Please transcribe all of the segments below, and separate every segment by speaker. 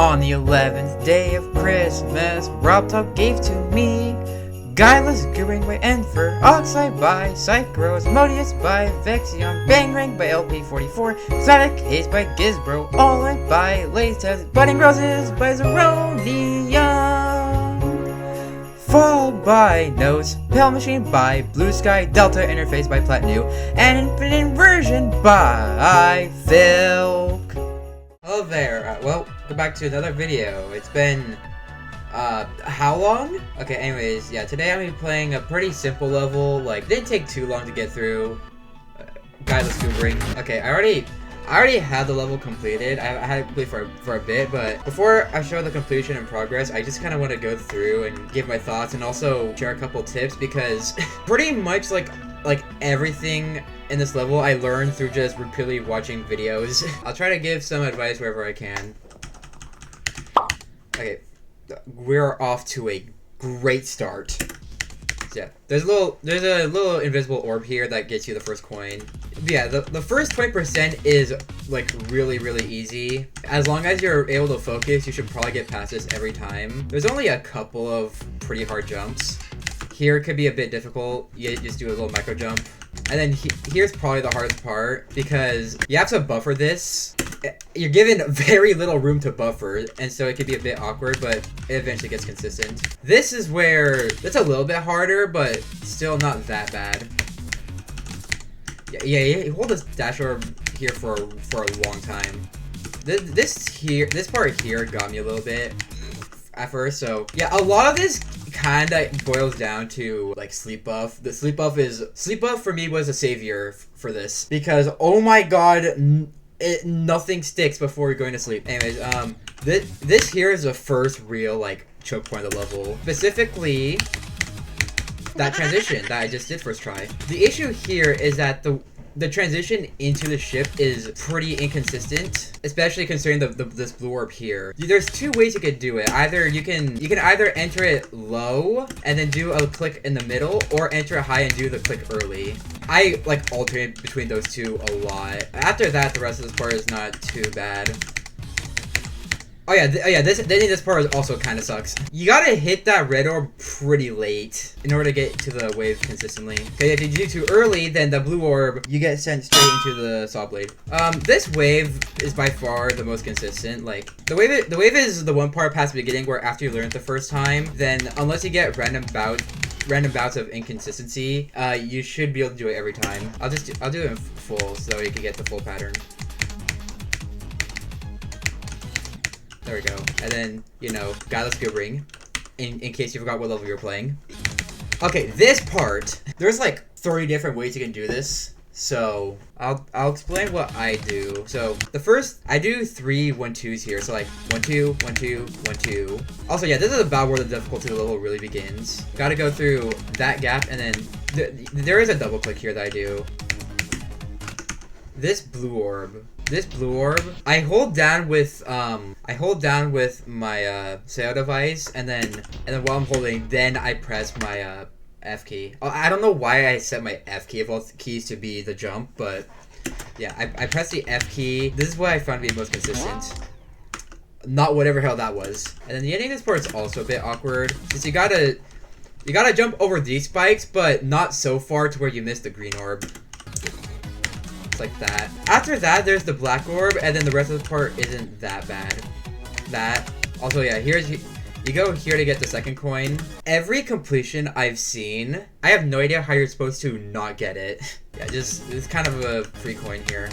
Speaker 1: On the 11th day of Christmas, Rob Top gave to me Guideless Goobering by Enfer, Oxide by Psychros, Modius by Vexion, Bangrang by LP44, Static Haze by Gizbro, All In by Latest, Budding Roses by Zeronium, Fall by Notes, Pale Machine by Blue Sky, Delta Interface by Platnu, and Infinite Inversion by Filk. Hello there, welcome back to another video. It's been, how long? Okay, anyways, yeah, today I'm gonna be playing a pretty simple level, like, didn't take too long to get through, Guideless Goobering. Okay, I already had the level completed. I had it complete for a bit, but before I show the completion and progress, I just kind of want to go through and give my thoughts and also share a couple tips, because pretty much like everything in this level I learned through just repeatedly watching videos. I'll try to give some advice wherever I can. Okay, we're off to a great start. So yeah, there's a little invisible orb here that gets you the first coin. But yeah, the first 20% is like really easy. As long as you're able to focus, you should probably get past this every time. There's only a couple of pretty hard jumps. Here it could be a bit difficult. You just do a little micro jump. And then here's probably the hardest part, because you have to buffer this. You're given very little room to buffer, and so it could be a bit awkward, but it eventually gets consistent. This is where it's a little bit harder, but still not that bad. Yeah, you hold this dash orb here for a long time. This part here got me a little bit at first, so yeah, a lot of this kinda boils down to like sleep buff. The sleep buff for me was a savior for this, because oh my god, nothing sticks before you're going to sleep. Anyways, this here is the first real like choke point of the level, specifically that transition that I just did first try. The issue here is that the transition into the ship is pretty inconsistent, especially considering this blue orb here. There's two ways you could do it. Either you can either enter it low and then do a click in the middle, or enter it high and do the click early. I like alternate between those two a lot. After that, the rest of this part is not too bad. Oh yeah, this part also kind of sucks. You gotta hit that red orb pretty late in order to get to the wave consistently. Okay, if you do too early, then the blue orb, you get sent straight into the saw blade. This wave is by far the most consistent. Like, the wave is the one part past the beginning where after you learn it the first time, then unless you get random bouts of inconsistency, you should be able to do it every time. I'll do it in full so you can get the full pattern. There we go. And then, you know, Guideless Goobering, in case you forgot what level you're playing. Okay, this part, there's like 30 different ways you can do this. So, I'll explain what I do. So, the first, I do 3 1-2s here. So like, 1-2, 1-2, 1-2. Also, yeah, this is about where the difficulty of the level really begins. Gotta go through that gap, and then there is a double click here that I do. This blue orb, I hold down with my sail device, and then while I'm holding, then I press my F key. I don't know why I set my F key of all keys to be the jump, but yeah, I press the F key. This is what I found to be most consistent. Not whatever hell that was. And then the ending of this part is also a bit awkward, since you gotta jump over these spikes, but not so far to where you miss the green orb. Like that. After that, there's the black orb, and then the rest of the part isn't that bad. Also, yeah, you go here to get the second coin. Every completion I've seen, I have no idea how you're supposed to not get it. Yeah, it's kind of a free coin here.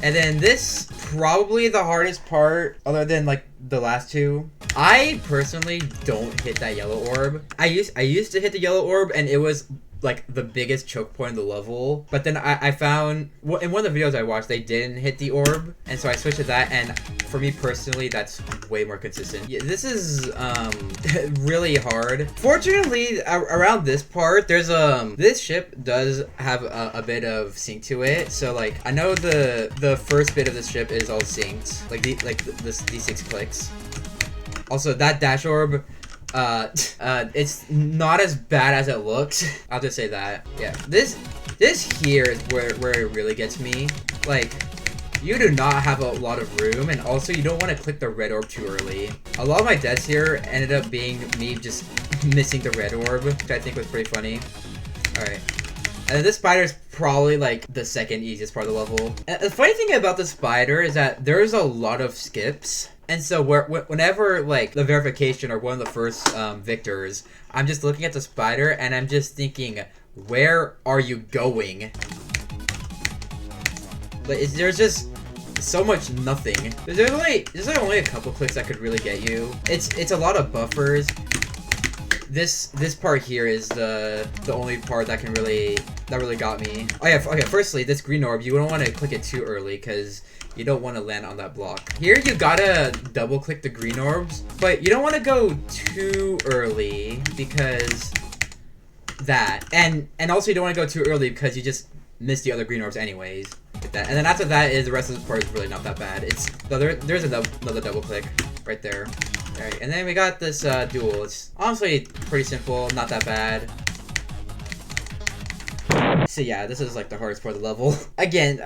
Speaker 1: And then this, probably the hardest part, other than like the last two. I personally don't hit that yellow orb. I used to hit the yellow orb, and it was like the biggest choke point in the level, but then I found in one of the videos I watched, they didn't hit the orb, and so I switched to that, and for me personally, that's way more consistent. Yeah, this is really hard. Fortunately, around this part, there's this ship does have a bit of sync to it, so like I know the first bit of this ship is all synced, like these 6 clicks. Also, that dash orb, it's not as bad as it looks. I'll just say that. Yeah, this here is where it really gets me. Like, you do not have a lot of room, and also you don't want to click the red orb too early. A lot of my deaths here ended up being me just missing the red orb, which I think was pretty funny. Alright. And then this spider is probably like the second easiest part of the level. And the funny thing about the spider is that there's a lot of skips. And so whenever like the verification or one of the first victors, I'm just looking at the spider and I'm just thinking, where are you going? Like, there's just so much nothing. There's only a couple clicks that could really get you. It's a lot of buffers. This part here is the only part that really got me. Oh yeah, okay, firstly, this green orb, you don't want to click it too early because you don't want to land on that block. Here you gotta double click the green orbs, but you don't want to go too early because that. And also you don't want to go too early because you just miss the other green orbs anyways. Like that. And then after that is the rest of this part is really not that bad. There's another double click right there. Alright, and then we got this duel. It's honestly pretty simple, not that bad. So yeah, this is like the hardest part of the level. Again,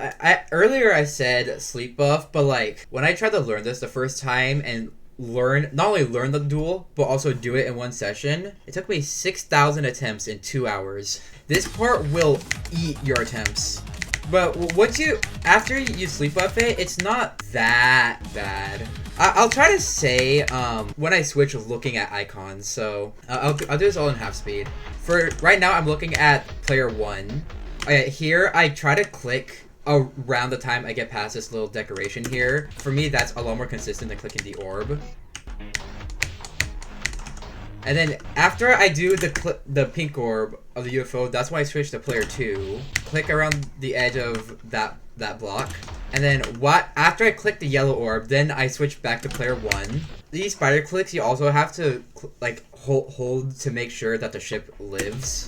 Speaker 1: earlier I said sleep buff, but like when I tried to learn this the first time and not only learn the duel, but also do it in one session, it took me 6,000 attempts in 2 hours. This part will eat your attempts. But after you sleep buff it, it's not that bad. I'll try to say when I switch looking at icons, so I'll do this all in half speed. For right now, I'm looking at player 1. Here, I try to click around the time I get past this little decoration here. For me, that's a lot more consistent than clicking the orb. And then after I do the pink orb of the UFO, that's why I switch to player 2. Click around the edge of that block. And then after I click the yellow orb, then I switch back to player 1. These spider clicks, you also have to like hold to make sure that the ship lives.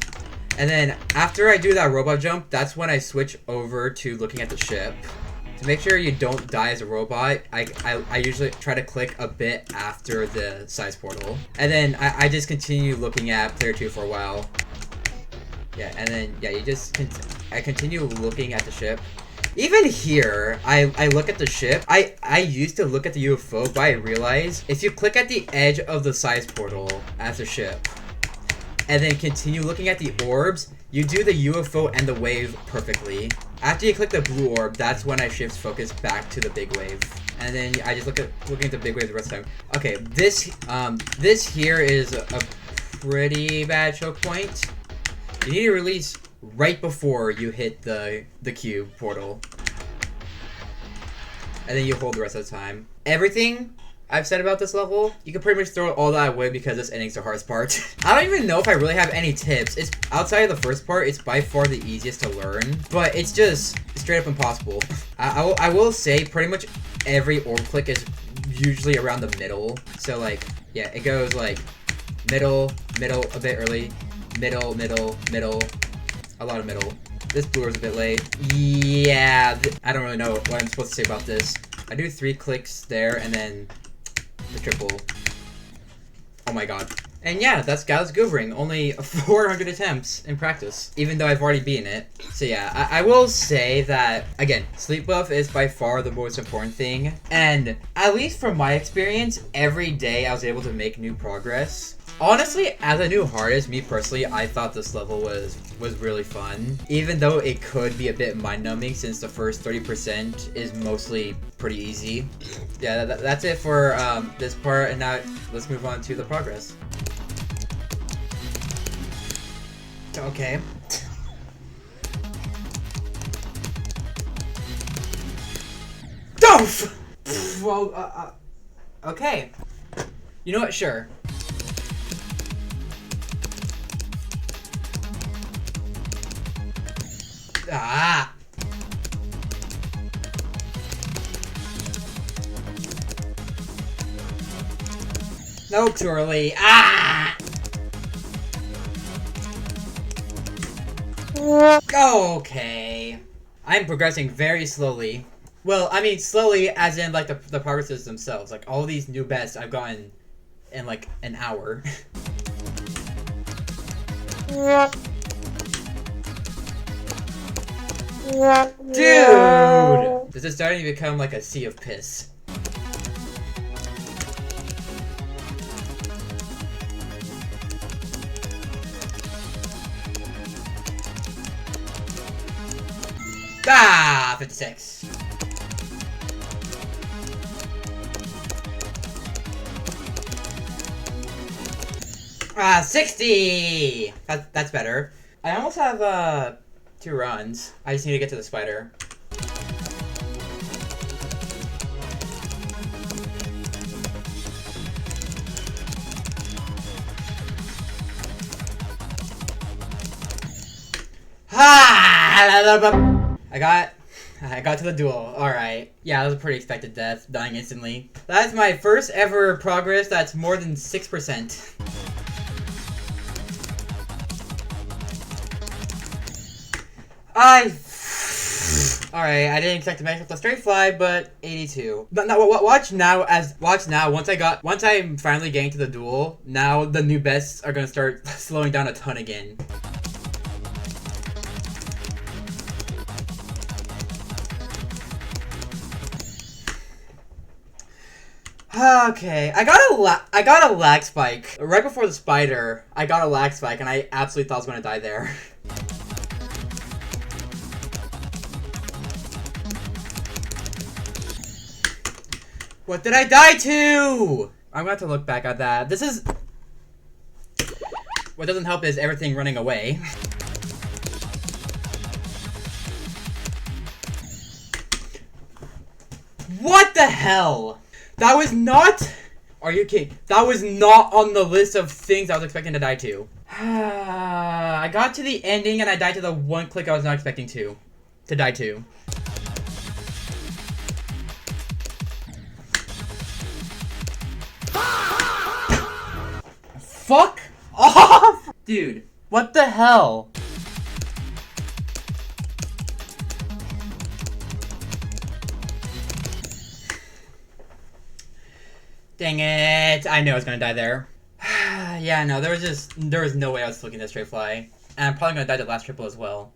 Speaker 1: And then after I do that robot jump, that's when I switch over to looking at the ship. To make sure you don't die as a robot, I usually try to click a bit after the size portal. And then I just continue looking at player 2 for a while. Yeah, and then yeah, I continue looking at the ship. Even here, I look at the ship. I used to look at the UFO, but I realized if you click at the edge of the size portal as the ship, and then continue looking at the orbs, you do the UFO and the wave perfectly. After you click the blue orb, that's when I shift focus back to the big wave. And then I just looking at the big wave the rest of the time. Okay, this here is a pretty bad choke point. You need to release right before you hit the cube portal. And then you hold the rest of the time. Everything I've said about this level, you can pretty much throw all that away because this ending's the hardest part. I don't even know if I really have any tips. It's outside of the first part, it's by far the easiest to learn, but it's just straight up impossible. I will say pretty much every orb click is usually around the middle. So like, yeah, it goes like middle, a bit early, middle, a lot of middle. This blue is a bit late. Yeah, I don't really know what I'm supposed to say about this. I do 3 clicks there and then the triple. Oh my god. And yeah, that's Guideless Goobering. Only 400 attempts in practice, even though I've already beaten it. So yeah, I will say that, again, sleep buff is by far the most important thing. And at least from my experience, every day I was able to make new progress. Honestly, as a new hardest, me personally, I thought this level was really fun. Even though it could be a bit mind-numbing since the first 30% is mostly pretty easy. Yeah, that's it for this part, and now let's move on to the progress. Okay. Doof! Well, okay. You know what? Sure. Ah! Nope, too early. Ah! Okay. I'm progressing very slowly. Well, I mean slowly as in like the progresses themselves. Like all these new bests I've gotten in like an hour. Dude! This is starting to become like a sea of piss. Ah, 56. Ah, 60! That's better. I almost have, 2 runs. I just need to get to the spider. Ha! I got to the duel. Alright. Yeah, that was a pretty expected death, dying instantly. That's my first ever progress that's more than 6%. Alright, I didn't expect to max up the straight fly, but 82. No, watch now once I'm finally getting to the duel, now the new bests are gonna start slowing down a ton again. Okay, I got a lag spike. Right before the spider, I got a lag spike and I absolutely thought I was gonna die there. What did I die to? I'm gonna have to look back at that. This is... What doesn't help is everything running away. What the hell? That was not... Are you kidding? That was not on the list of things I was expecting to die to. I got to the ending and I died to the one click I was not expecting to die to. Fuck off! Dude, what the hell? Dang it! I knew I was gonna die there. Yeah, no, there was no way I was looking at straight fly. And I'm probably gonna die to the last triple as well.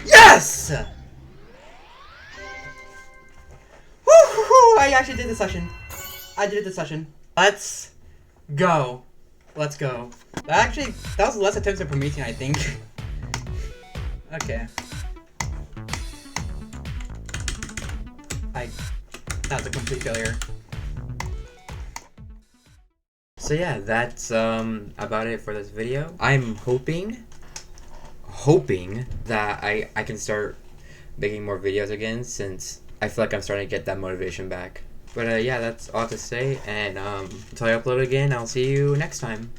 Speaker 1: Yes! Woo-hoo-hoo! I actually did the session. I did the session. Let's go. Let's go. That was less attempts at Promethean, I think. Okay. That was a complete failure. So yeah, that's about it for this video. I'm hoping that I can start making more videos again, since I feel like I'm starting to get that motivation back. But yeah, that's all to say, and until I upload again, I'll see you next time.